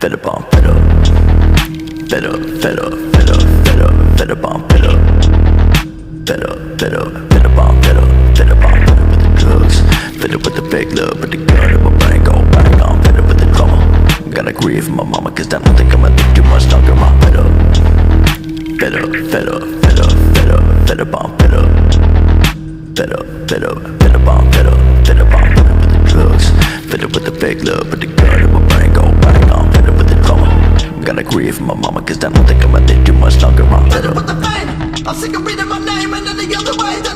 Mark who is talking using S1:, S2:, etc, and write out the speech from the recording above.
S1: fed up, I'm fed up. Fed up, fed up, fed up, fed up, fed up, I'm fed up. Fed up, fed up, fed up, I'm fed up. Fed up, I'm fed up with the drugs. Fed up with the fake love, with the gun in my brain go bang. I'm fed up with the drama. Gotta grieve for my mama, cause I don't think I'ma live too much longer. I'm fed up. Fed up, fed up, fed up, fed up, fed up, I'm fed up. Fed up, fed up, fed up, I'm fed up. Fed up, I'm fed up with the drugs. Fed up with the fake love, with the gun in my brain go bang. I'm fed up with the drama. Gotta grieve for my mama, cause I don't think I'ma live too much longer. I'm fed up with the pain. I'm sick of reading my name and any other way.